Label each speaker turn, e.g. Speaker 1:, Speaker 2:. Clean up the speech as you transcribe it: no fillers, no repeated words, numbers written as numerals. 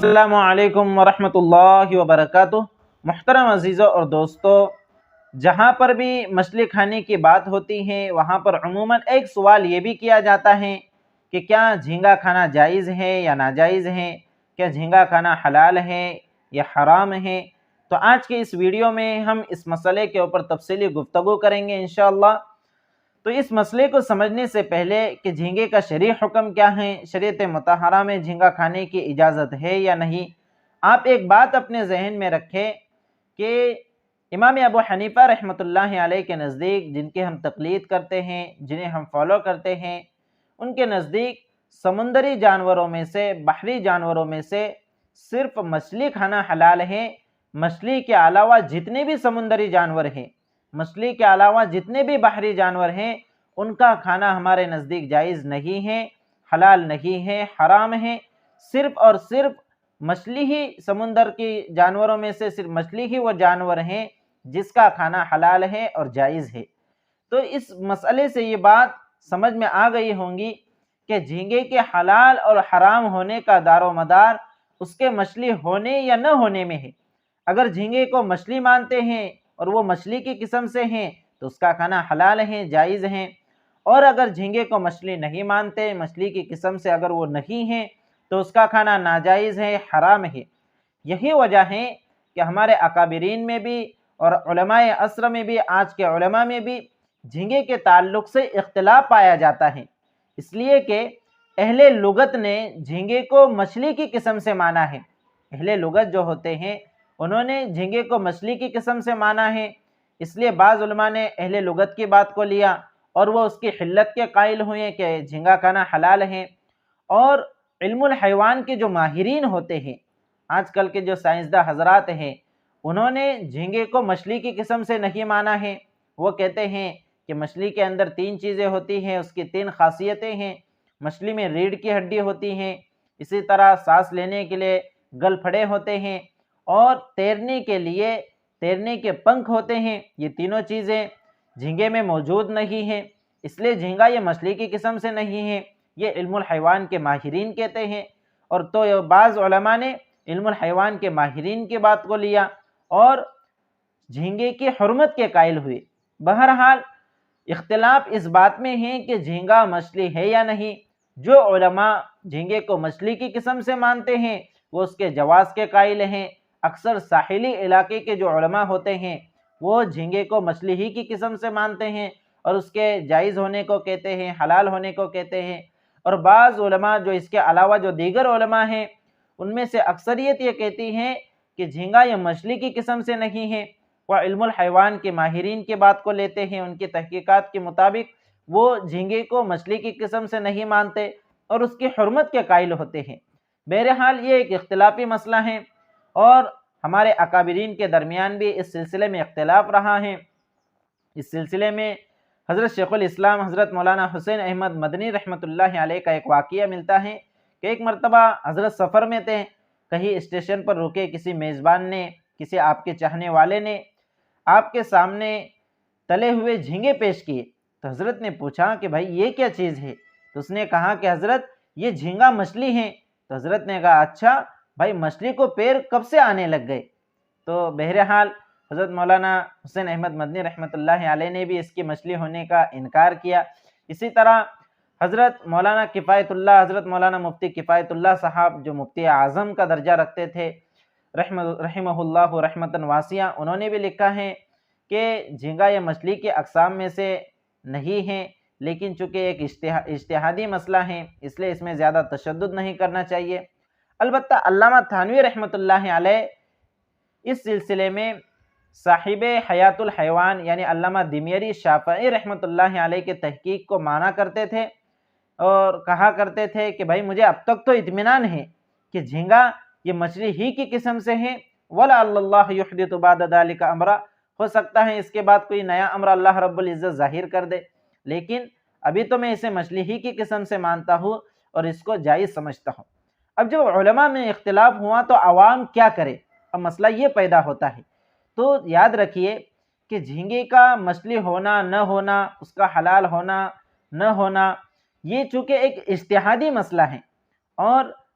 Speaker 1: السلام علیکم ورحمۃ اللہ وبرکاتہ۔ محترم عزیزوں اور دوستو، جہاں پر بھی مچھلی کھانے کی بات ہوتی ہے وہاں پر عموماً ایک سوال یہ بھی کیا جاتا ہے کہ کیا جھینگا کھانا جائز ہے یا ناجائز ہے، کیا جھینگا کھانا حلال ہے یا حرام ہے۔ تو آج کے اس ویڈیو میں ہم اس مسئلے کے اوپر تفصیلی گفتگو کریں گے انشاءاللہ۔ تو اس مسئلے کو سمجھنے سے پہلے کہ جھینگے کا شرعی حکم کیا ہے، شریعت مطہرہ میں جھینگا کھانے کی اجازت ہے یا نہیں، آپ ایک بات اپنے ذہن میں رکھیں کہ امام ابو حنیفہ رحمۃ اللہ علیہ کے نزدیک، جن کی ہم تقلید کرتے ہیں، جنہیں ہم فالو کرتے ہیں، ان کے نزدیک سمندری جانوروں میں سے، بحری جانوروں میں سے صرف مچھلی کھانا حلال ہے۔ مچھلی کے علاوہ جتنے بھی سمندری جانور ہیں، مچھلی کے علاوہ جتنے بھی بحری جانور ہیں، ان کا کھانا ہمارے نزدیک جائز نہیں ہے، حلال نہیں ہے، حرام ہے۔ صرف اور صرف مچھلی ہی، سمندر کی جانوروں میں سے صرف مچھلی ہی وہ جانور ہیں جس کا کھانا حلال ہے اور جائز ہے۔ تو اس مسئلے سے یہ بات سمجھ میں آ گئی ہوں گی کہ جھینگے کے حلال اور حرام ہونے کا دار و مدار اس کے مچھلی ہونے یا نہ ہونے میں ہے۔ اگر جھینگے کو مچھلی مانتے ہیں اور وہ مچھلی کی قسم سے ہیں تو اس کا کھانا حلال ہے، جائز ہے، اور اگر جھینگے کو مچھلی نہیں مانتے، مچھلی کی قسم سے اگر وہ نہیں ہیں تو اس کا کھانا ناجائز ہے، حرام ہے۔ یہی وجہ ہے کہ ہمارے اکابرین میں بھی اور علماء عصر میں بھی، آج کے علماء میں بھی جھینگے کے تعلق سے اختلاف پایا جاتا ہے، اس لیے کہ اہل لغت نے جھینگے کو مچھلی کی قسم سے مانا ہے۔ اہل لغت جو ہوتے ہیں انہوں نے جھینگے کو مچھلی کی قسم سے مانا ہے، اس لیے بعض علماء نے اہل لغت کی بات کو لیا اور وہ اس کی حلت کے قائل ہوئے کہ جھینگا کھانا حلال ہے۔ اور علم الحیوان کے جو ماہرین ہوتے ہیں، آج کل کے جو سائنسداں حضرات ہیں، انہوں نے جھینگے کو مچھلی کی قسم سے نہیں مانا ہے۔ وہ کہتے ہیں کہ مچھلی کے اندر 3 چیزیں ہوتی ہیں، اس کی 3 خاصیتیں ہیں۔ مچھلی میں ریڑھ کی ہڈی ہوتی ہیں، اسی طرح سانس لینے کے لیے گل پھڑے ہوتے ہیں، اور تیرنے کے لیے تیرنے کے پنکھ ہوتے ہیں۔ یہ تینوں چیزیں جھینگے میں موجود نہیں ہیں، اس لیے جھینگا یہ مچھلی کی قسم سے نہیں ہے، یہ علم الحیوان کے ماہرین کہتے ہیں۔ اور تو بعض علماء نے علم الحیوان کے ماہرین کی بات کو لیا اور جھینگے کی حرمت کے قائل ہوئے۔ بہرحال اختلاف اس بات میں ہے کہ جھینگا مچھلی ہے یا نہیں۔ جو علماء جھینگے کو مچھلی کی قسم سے مانتے ہیں وہ اس کے جواز کے قائل ہیں۔ اکثر ساحلی علاقے کے جو علماء ہوتے ہیں وہ جھینگے کو مچھلی ہی کی قسم سے مانتے ہیں اور اس کے جائز ہونے کو کہتے ہیں، حلال ہونے کو کہتے ہیں۔ اور بعض علماء جو اس کے علاوہ جو دیگر علماء ہیں، ان میں سے اکثریت یہ کہتی ہیں کہ جھینگا یہ مچھلی کی قسم سے نہیں ہے۔ وہ علم الحیوان کے ماہرین کی بات کو لیتے ہیں، ان کی تحقیقات کے مطابق وہ جھینگے کو مچھلی کی قسم سے نہیں مانتے اور اس کی حرمت کے قائل ہوتے ہیں۔ بہرحال یہ ایک اختلافی مسئلہ ہے اور ہمارے اکابرین کے درمیان بھی اس سلسلے میں اختلاف رہا ہے۔ اس سلسلے میں حضرت شیخ الاسلام حضرت مولانا حسین احمد مدنی رحمۃ اللہ علیہ کا ایک واقعہ ملتا ہے کہ ایک مرتبہ حضرت سفر میں تھے، کہیں اسٹیشن پر رکے، کسی میزبان نے، کسی آپ کے چاہنے والے نے آپ کے سامنے تلے ہوئے جھینگے پیش کیے۔ تو حضرت نے پوچھا کہ بھائی یہ کیا چیز ہے؟ تو اس نے کہا کہ حضرت یہ جھینگا مچھلی ہے۔ تو حضرت نے کہا اچھا بھائی، مچھلی کو پیر کب سے آنے لگ گئے؟ تو بہرحال حضرت مولانا حسین احمد مدنی رحمۃ اللہ علیہ نے بھی اس کی مچھلی ہونے کا انکار کیا۔ اسی طرح حضرت مولانا کفایت اللہ، حضرت مولانا مفتی کفایت اللہ صاحب جو مفتی اعظم کا درجہ رکھتے تھے رحمہ اللہ رحمتاً واسعہ، انہوں نے بھی لکھا ہے کہ جھینگا یہ مچھلی کے اقسام میں سے نہیں ہے، لیکن چونکہ ایک اجتہادی مسئلہ ہے اس لیے اس میں زیادہ تشدد نہیں کرنا چاہیے۔ البتہ علامہ تھانوی رحمۃ اللہ علیہ اس سلسلے میں صاحب حیات الحیوان یعنی علامہ دمیری شافعی رحمۃ اللہ علیہ کے تحقیق کو مانا کرتے تھے اور کہا کرتے تھے کہ بھائی مجھے اب تک تو اطمینان ہے کہ جھینگا یہ مچھلی ہی کی قسم سے ہے، وَلَعَلَّ اللَّهَ يُحْدِثُ بَعْدَ ذَلِكَ أَمْرًا، ہو سکتا ہے اس کے بعد کوئی نیا امر اللہ رب العزت ظاہر کر دے، لیکن ابھی تو میں اسے مچھلی ہی کی قسم سے مانتا ہوں اور اس کو جائز سمجھتا ہوں۔ اب جب علماء میں اختلاف ہوا تو عوام کیا کرے؟ اب مسئلہ یہ پیدا ہوتا ہے۔ تو یاد رکھیے کہ جھینگے کا مچھلی ہونا نہ ہونا، اس کا حلال ہونا نہ ہونا، یہ چونکہ ایک اجتہادی مسئلہ ہے اور